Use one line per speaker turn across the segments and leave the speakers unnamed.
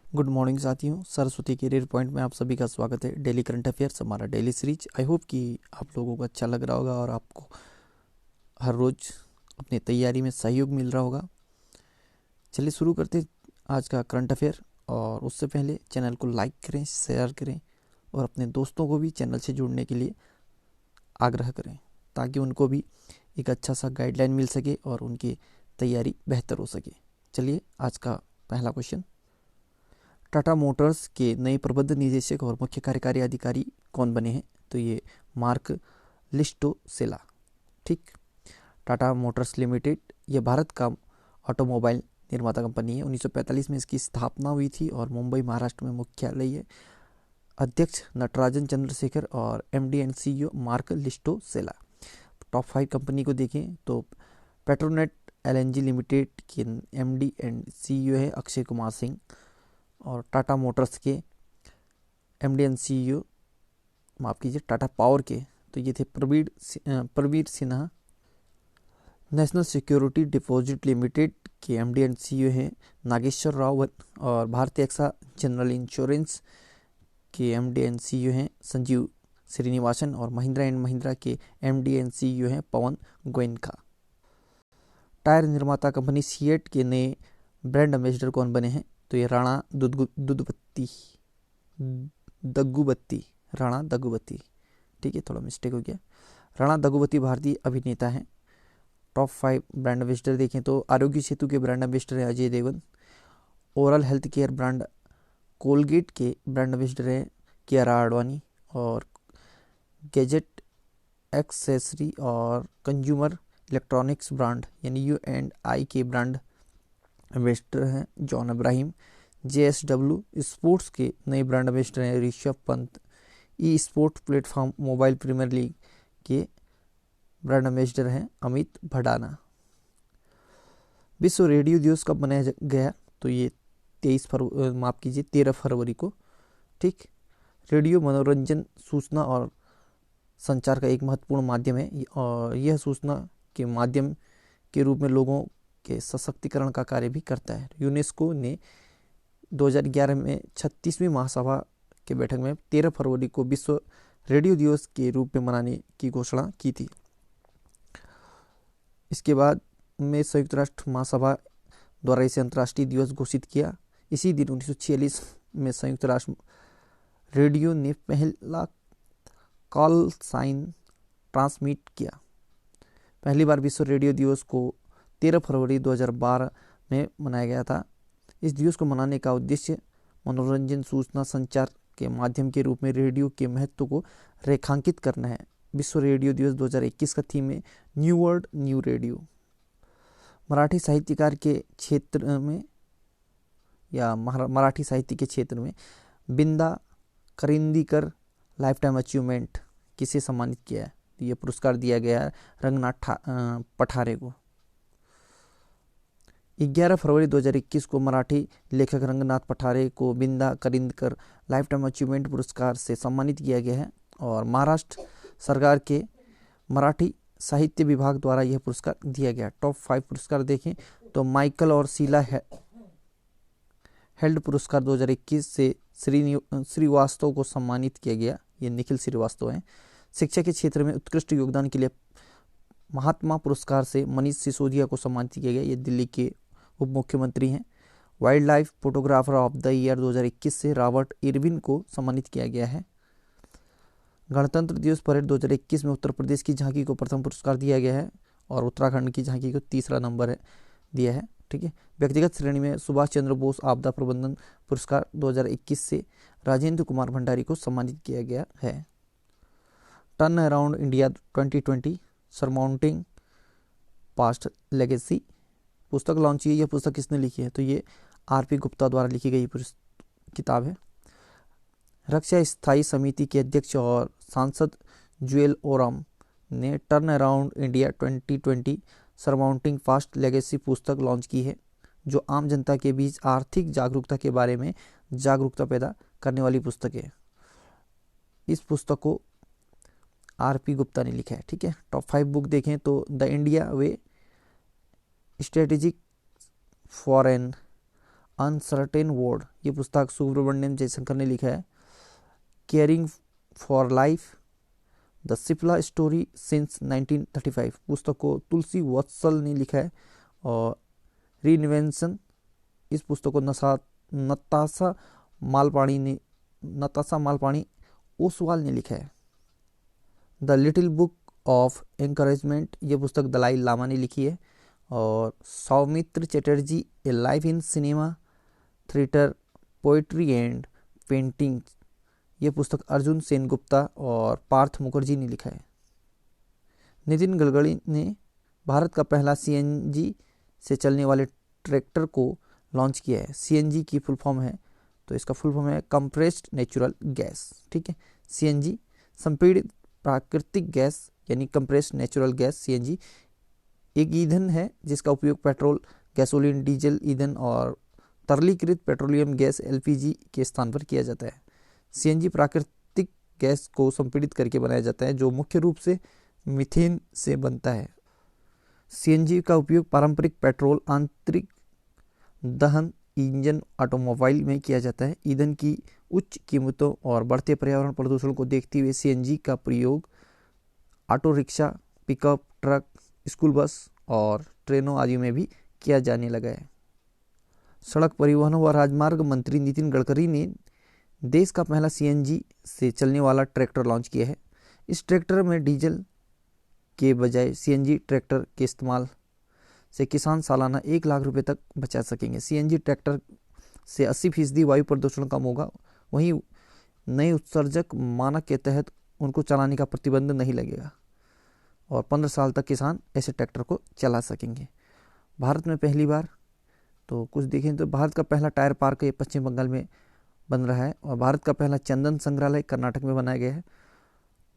Good morning साथियों, Saraswati career point में आप सभी का स्वागत है। डेली करंट अफेयर्स हमारा डेली सीरीज। आई होप कि आप लोगों को अच्छा लग रहा होगा और आपको हर रोज़ अपनी तैयारी में सहयोग मिल रहा होगा। चलिए शुरू करते हैं आज का करंट अफेयर। और उससे पहले चैनल को लाइक करें, शेयर करें और अपने दोस्तों को भी चैनल से जुड़ने के लिए आग्रह करें, ताकि उनको भी एक अच्छा सा गाइडलाइन मिल सके और उनकी तैयारी बेहतर हो सके। चलिए आज का पहला क्वेश्चन, टाटा मोटर्स के नए प्रबंध निदेशक और मुख्य कार्यकारी अधिकारी कौन बने हैं? तो ये मार्क लिस्टोसेला। ठीक, टाटा मोटर्स लिमिटेड ये भारत का ऑटोमोबाइल निर्माता कंपनी है। 1945 में इसकी स्थापना हुई थी और मुंबई महाराष्ट्र में मुख्यालय है। अध्यक्ष नटराजन चंद्रशेखर और MD and CEO Mark Listosella. Top 5 company को देखें तो पेट्रोनेट एलएनजी लिमिटेड के एमडी एंड सीईओ है अक्षय कुमार सिंह, और टाटा मोटर्स के एमडी एंड सीईओ, माफ़ कीजिए, टाटा पावर के तो ये थे Praveer Sinha. National security deposit limited के एमडी एंड सीईओ हैं नागेश्वर राव, और भारतीय एक्सा जनरल इंश्योरेंस के एमडी एंड सीईओ हैं संजीव श्रीनिवासन, और महिंद्रा एंड महिंद्रा के एमडी एंड सीईओ हैं पवन गोयनका। टायर निर्माता कंपनी सीएट के नए ब्रांड एम्बेसडर कौन बने हैं? तो ये राणा दग्गुबत्ती। ठीक है, थोड़ा मिस्टेक हो गया। राणा दग्गुबत्ती भारतीय अभिनेता हैं। टॉप 5 ब्रांड एम्बेसडर देखें तो आरोग्य सेतु के ब्रांड एम्बेसडर हैं Ajay Devgn. Oral health care brand Colgate के ब्रांड एम्बेसडर हैं कियारा आडवाणी, और गैजेट एक्सेसरी और कंज्यूमर इलेक्ट्रॉनिक्स ब्रांड यानी U&I के ब्रांड एम्बेसडर हैं जॉन इब्राहिम। JSW स्पोर्ट्स के नए ब्रांड एम्बेसडर हैं Rishabh Pant. E sport platform mobile premier league के ब्रांड एम्बेसडर हैं अमित भडाना। विश्व रेडियो दिवस कब मनाया गया? तो ये 13 फरवरी को। ठीक, रेडियो मनोरंजन, सूचना और संचार का एक महत्वपूर्ण माध्यम है, और यह सूचना के माध्यम के रूप में लोगों के सशक्तिकरण का कार्य भी करता है। यूनेस्को ने 2011 में 36वीं महासभा के बैठक में 13 फरवरी को विश्व रेडियो दिवस के रूप में मनाने की घोषणा की थी। इसके बाद में संयुक्त राष्ट्र महासभा द्वारा इसे अंतर्राष्ट्रीय दिवस घोषित किया। इसी दिन 1946 में संयुक्त राष्ट्र रेडियो ने पहला कॉल साइन ट्रांसमिट किया। पहली बार विश्व रेडियो दिवस को 13 फरवरी 2012 में मनाया गया था। इस दिवस को मनाने का उद्देश्य मनोरंजन, सूचना, संचार के माध्यम के रूप में रेडियो के महत्व को रेखांकित करना है। विश्व रेडियो दिवस 2021 का थीम है new world new radio. Marathi साहित्यकार के क्षेत्र में या मराठी साहित्य के क्षेत्र में बिंदा करिंदीकर लाइफ टाइम अचीवमेंट किसे सम्मानित किया है? ये पुरस्कार दिया गया है रंगनाथ पठारे को। 11 फरवरी 2021 को मराठी लेखक रंगनाथ पठारे को बिंदा करिंदकर लाइफ टाइम अचीवमेंट पुरस्कार से सम्मानित किया गया है, और महाराष्ट्र सरकार के मराठी साहित्य विभाग द्वारा यह पुरस्कार दिया गया। टॉप 5 पुरस्कार देखें तो माइकल और शीला हेल्ड पुरस्कार 2021 से श्रीवास्तव को सम्मानित किया गया। ये निखिल श्रीवास्तव हैं। शिक्षा के क्षेत्र में उत्कृष्ट योगदान के लिए महात्मा पुरस्कार से मनीष सिसोदिया को सम्मानित किया गया। ये दिल्ली के उप मुख्यमंत्री हैं। Wild life photographer of the year 2021 से रॉबर्ट इरविन को सम्मानित किया गया है। गणतंत्र दिवस परेड 2021 में उत्तर प्रदेश की झांकी को प्रथम पुरस्कार दिया गया है, और उत्तराखंड की झांकी को तीसरा नंबर दिया है। ठीक है, व्यक्तिगत श्रेणी में सुभाष चंद्र बोस आपदा प्रबंधन पुरस्कार 2021 से राजेंद्र कुमार भंडारी को सम्मानित किया गया है। Turn around India 2020 surmounting past legacy पुस्तक लॉन्च की। यह पुस्तक किसने लिखी है? तो ये आरपी गुप्ता द्वारा लिखी गई किताब है। रक्षा स्थायी समिति के अध्यक्ष और सांसद जुएल ओराम ने turn around India 2020 surmounting past legacy पुस्तक लॉन्च की है, जो आम जनता के बीच आर्थिक जागरूकता के बारे में जागरूकता पैदा करने वाली पुस्तक है। इस पुस्तक को आरपी गुप्ता ने लिखा है। ठीक है, टॉप 5 बुक देखें तो the India way, strategic for an uncertain world, ये पुस्तक सुब्रमण्यम जयशंकर ने लिखा है। Caring for life, the Cipla story since 1935, पुस्तक को तुलसी वत्सल ने लिखा है। और रीइन्वेंशन, इस पुस्तक को नताशा मालपाणी ओसवाल ने लिखा है। The little book of encouragement, ये पुस्तक दलाई लामा ने लिखी है। और Soumitra Chatterjee, a life in cinema, theatre, poetry and painting, ये पुस्तक अर्जुन सेनगुप्ता और पार्थ मुखर्जी ने लिखा है। नितिन गडकरी ने भारत का पहला सीएनजी से चलने वाले ट्रैक्टर को लॉन्च किया है। सीएनजी की फुल फॉर्म है, तो इसका फुल फॉर्म है कंप्रेस्ड नेचुरल गैस। ठीक है, सीएनजी संपीड़ित प्राकृतिक गैस यानी कंप्रेस्ड नेचुरल गैस। सीएनजी एक ईंधन है जिसका उपयोग पेट्रोल, गैसोलीन, डीजल ईंधन और तरलीकृत पेट्रोलियम गैस एलपीजी के स्थान पर किया जाता है। सीएनजी प्राकृतिक गैस को संपीड़ित करके बनाया जाता है जो मुख्य रूप से मीथेन से बनता है। सीएनजी का उपयोग पारंपरिक पेट्रोल आंतरिक दहन इंजन ऑटोमोबाइल में किया जाता है। ईंधन की उच्च कीमतों और बढ़ते पर्यावरण प्रदूषण को देखते हुए सीएनजी का प्रयोग auto rickshaw, pickup truck, school bus और ट्रेनों आदि में भी किया जाने लगा है। सड़क परिवहन व राजमार्ग मंत्री नितिन गडकरी ने देश का पहला सीएनजी से चलने वाला ट्रैक्टर लॉन्च किया है। इस ट्रैक्टर में डीजल के बजाय सीएनजी ट्रैक्टर के इस्तेमाल से किसान सालाना 1 लाख रुपए तक बचा सकेंगे। सीएनजी ट्रैक्टर से 80% वायु प्रदूषण कम होगा। वहीं नए उत्सर्जक मानक के तहत उनको चलाने का प्रतिबंध नहीं लगेगा और 15 साल तक किसान ऐसे ट्रैक्टर को चला सकेंगे। भारत में पहली बार तो कुछ देखें तो भारत का पहला टायर पार्क ये पश्चिम बंगाल में बन रहा है और भारत का पहला चंदन संग्रहालय कर्नाटक में बनाया गया है।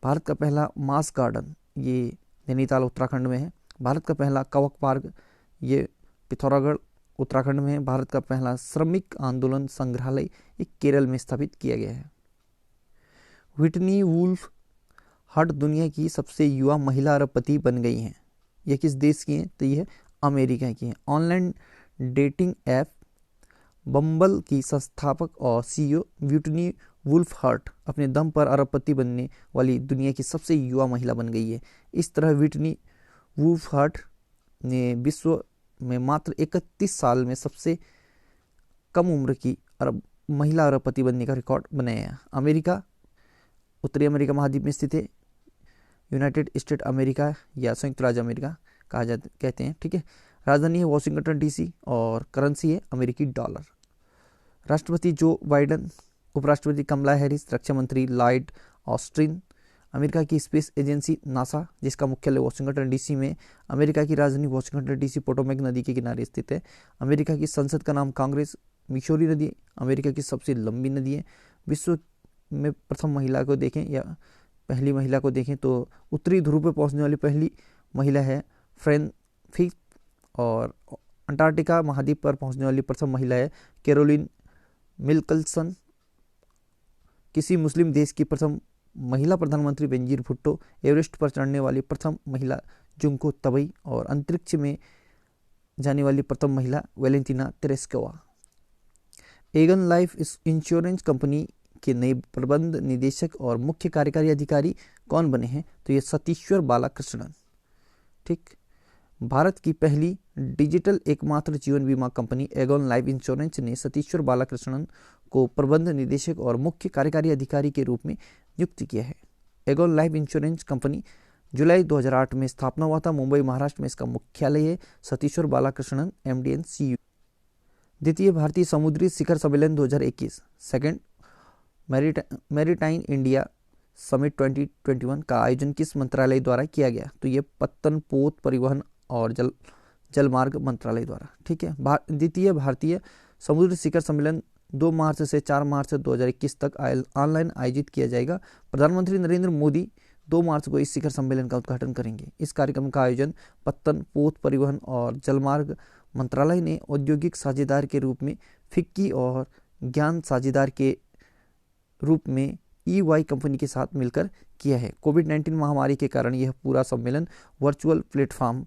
भारत का पहला मास गार्डन ये नैनीताल उत्तराखंड में है। भारत का पहला कवक पार्क ये पिथौरागढ़ उत्तराखंड में है। भारत का पहला श्रमिक आंदोलन संग्रहालय ये केरल में स्थापित किया गया है। व्हिटनी वुल्फ हर्ट दुनिया की सबसे युवा महिला अरबपति बन गई हैं। यह किस देश की हैं? तो यह अमेरिका की हैं। ऑनलाइन डेटिंग ऐप बम्बल की संस्थापक और सीईओ व्हिटनी वुल्फ हर्ट अपने दम पर अरबपति बनने वाली दुनिया की सबसे युवा महिला बन गई है। इस तरह व्हिटनी वुल्फ हर्ट ने विश्व में मात्र 31 साल में सबसे कम उम्र की महिला अरबपति बनने का रिकॉर्ड बनाया है। अमेरिका उत्तरी अमेरिका महाद्वीप में स्थित है। यूनाइटेड स्टेट अमेरिका या संयुक्त राज्य अमेरिका कहते हैं। ठीक है, राजधानी है वॉशिंगटन डीसी और करेंसी है अमेरिकी डॉलर। राष्ट्रपति जो बाइडेन, उपराष्ट्रपति कमला हैरिस, रक्षा मंत्री लॉयड ऑस्टिन, अमेरिका की स्पेस एजेंसी नासा जिसका मुख्यालय वॉशिंगटन डीसी में, अमेरिका की राजधानी वॉशिंगटन डीसी पोटोमेक नदी के किनारे स्थित है। अमेरिका की संसद का नाम कांग्रेस, मिसौरी नदी अमेरिका की सबसे लंबी नदी है। विश्व में प्रथम महिला को देखें या पहली महिला को देखें तो उत्तरी ध्रुव पर पहुंचने वाली पहली महिला है फ्रैंसिस और अंटार्कटिका महाद्वीप पर पहुंचने वाली प्रथम महिला है कैरोलिन मिल्कल्सन। किसी मुस्लिम देश की प्रथम महिला प्रधानमंत्री बेनजीर भुट्टो। एवरेस्ट पर चढ़ने वाली प्रथम महिला जुंको तबई और अंतरिक्ष में जाने वाली प्रथम महिला Valentina Tereshkova. Aegon life insurance company के नए प्रबंध निदेशक और मुख्य कार्यकारी अधिकारी कौन बने हैं? तो ये सतीश्वर बालाकृष्णन। ठीक, भारत की पहली डिजिटल एकमात्र जीवन बीमा कंपनी एगन लाइफ इंश्योरेंस ने सतीश्वर बालाकृष्णन को प्रबंध निदेशक और मुख्य कार्यकारी अधिकारी के रूप में नियुक्त किया है। एगन लाइफ इंश्योरेंस कंपनी जुलाई 2008 में स्थापना हुआ था। मुंबई महाराष्ट्र में इसका मुख्यालय है। Satishwar Balakrishnan MD and CEO। द्वितीय भारतीय समुद्री शिखर सम्मेलन 2021 सेकंड मैरीटाइन इंडिया समिट 2021 का आयोजन किस मंत्रालय द्वारा किया गया? तो ये पत्तन पोत परिवहन और जलमार्ग मंत्रालय द्वारा। ठीक है, द्वितीय भारतीय समुद्री शिखर सम्मेलन 2 मार्च से 4 मार्च 2021 तक ऑनलाइन आयोजित किया जाएगा। प्रधानमंत्री नरेंद्र मोदी 2 मार्च को इस शिखर सम्मेलन का उद्घाटन करेंगे। इस कार्यक्रम का आयोजन पत्तन पोत परिवहन और जलमार्ग मंत्रालय ने औद्योगिक साझेदार के रूप में फिक्की और ज्ञान साझेदार के रूप में EY कंपनी के साथ मिलकर किया है। कोविड-19 महामारी के कारण यह पूरा सम्मेलन वर्चुअल प्लेटफॉर्म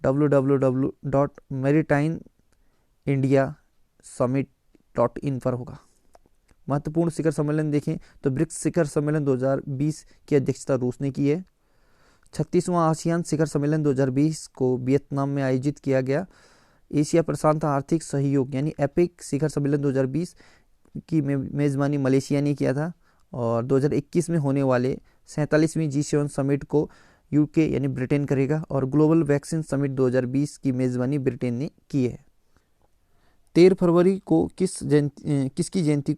www.maritineIndia summit.in पर होगा। महत्वपूर्ण शिखर सम्मेलन देखें तो ब्रिक्स शिखर सम्मेलन 2020 की अध्यक्षता रूस ने की है। 36वां आसियान शिखर सम्मेलन 2020 को वियतनाम में आयोजित किया गया। एशिया प्रशांत आर्थिक सहयोग यानी एपिक शिखर सम्मेलन 2020 की मेज़बानी मलेशिया ने किया था और 2021 में होने वाले 47वीं G7 समिट को यूके यानी ब्रिटेन करेगा और ग्लोबल वैक्सीन समिट 2020 की मेज़बानी ब्रिटेन ने की है। 13 फरवरी को किसकी जयंती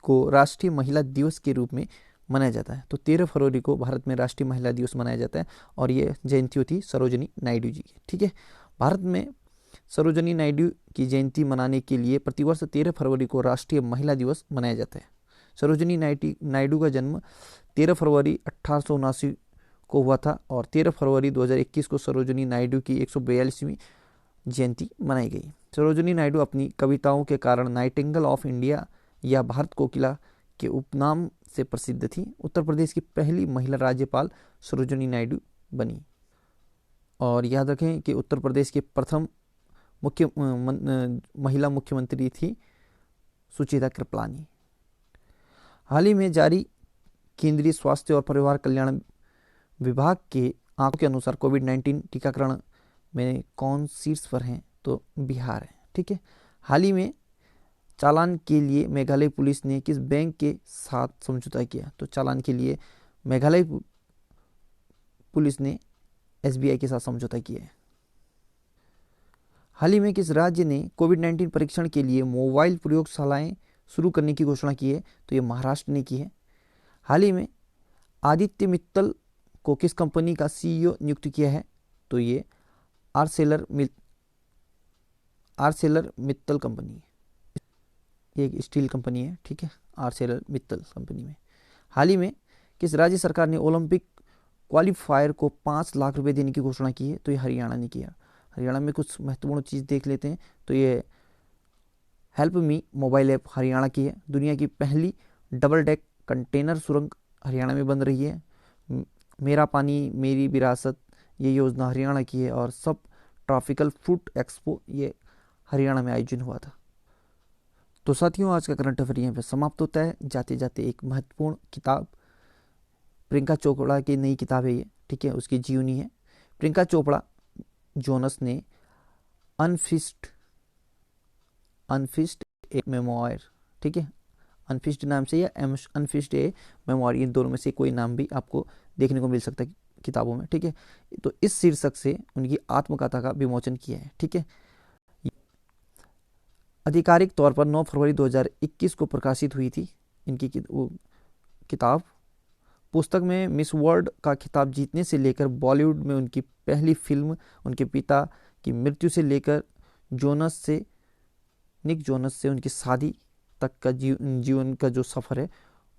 को राष्ट्रीय महिला दिवस के रूप में मनाया जाता है? तो 13 फरवरी को भारत में राष्ट्रीय महिला दिवस मनाया जाता है और ये जयंती होती सरोजिनी नायडू जी की। ठीक है, भारत में सरोजिनी नायडू की जयंती मनाने के लिए प्रतिवर्ष 13 फरवरी को राष्ट्रीय महिला दिवस मनाया जाता है। सरोजिनी नायडू का जन्म 13 फरवरी 1879 को हुआ था और 13 फरवरी 2021 को सरोजिनी नायडू की 142वीं जयंती मनाई गई। सरोजिनी नायडू अपनी कविताओं के कारण नाइटिंगेल ऑफ इंडिया या भारत कोकिला के उपनाम से प्रसिद्ध थी। उत्तर प्रदेश की पहली महिला राज्यपाल सरोजिनी नायडू बनी। और याद रखें कि उत्तर प्रदेश के प्रथम महिला मुख्यमंत्री थी सुचेता कृपलानी। हाल ही में जारी केंद्रीय स्वास्थ्य और परिवार कल्याण विभाग के आंकड़ों के अनुसार कोविड-19 टीकाकरण में कौन शीर्ष पर हैं? तो बिहार है। ठीक है, हाल ही में चालान के लिए मेघालय पुलिस ने किस बैंक के साथ समझौता किया? तो चालान के लिए मेघालय पुलिस ने SBI के साथ समझौता किया है। हाल ही में किस राज्य ने कोविड-19 परीक्षण के लिए मोबाइल प्रयोगशालाएं शुरू करने की घोषणा की है? तो ये महाराष्ट्र ने की है। हाल ही में आदित्य मित्तल को किस कंपनी का CEO नियुक्त किया है? तो ये आर्सेलर मित्तल कंपनी, एक स्टील कंपनी है। ठीक है, आर्सेलर मित्तल कंपनी में। हाल ही में किस राज्य सरकार ने ओलंपिक क्वालिफायर को 5 लाख रुपए देने की घोषणा की है? तो ये हरियाणा ने किया। हरियाणा में कुछ महत्वपूर्ण चीज़ देख लेते हैं। तो ये help me mobile app Haryana की है। दुनिया की पहली डबल डेक कंटेनर सुरंग हरियाणा में बन रही है। मेरा पानी मेरी विरासत ये योजना हरियाणा की है और सब ट्रॉपिकल फ्रूट एक्सपो ये हरियाणा में आयोजन हुआ था। तो साथियों, आज का करंट अफेयर यहाँ पे समाप्त होता है। जाते जाते एक महत्वपूर्ण किताब प्रियंका चोपड़ा की नई किताब है ये। ठीक है, उसकी जीवनी है। प्रियंका चोपड़ा जोनस ने अनफिस्ड ए मेमोयर, ठीक है, अनफिस्ड नाम से या अनफिस्ड ए मेमोयर, इन दोनों में से कोई नाम भी आपको देखने को मिल सकता है किताबों में। ठीक है, तो इस शीर्षक से उनकी आत्मकथा का विमोचन किया है। ठीक है, आधिकारिक तौर पर 9 फरवरी 2021 को प्रकाशित हुई थी इनकी किताब। पुस्तक में मिस वर्ल्ड का खिताब जीतने से लेकर बॉलीवुड में उनकी पहली फिल्म, उनके पिता की मृत्यु से लेकर निक जोनस से उनकी शादी तक का जीवन का जो सफ़र है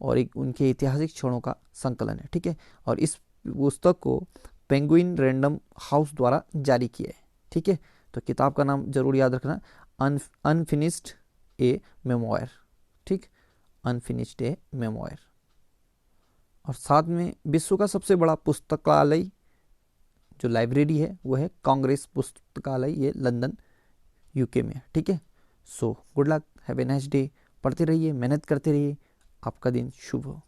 और एक उनके ऐतिहासिक क्षणों का संकलन है। ठीक है, और इस पुस्तक को पेंगुइन रैंडम हाउस द्वारा जारी किया है। ठीक है, तो किताब का नाम जरूर याद रखना, अनफिनिश्ड ए मेमोयर। ठीक, अनफिनिश्ड ए मेमोयर। और साथ में विश्व का सबसे बड़ा पुस्तकालय जो लाइब्रेरी है वो है कांग्रेस पुस्तकालय, ये लंदन UK में है। ठीक है, so good luck, have a nice day. पढ़ते रहिए, मेहनत करते रहिए, आपका दिन शुभ हो।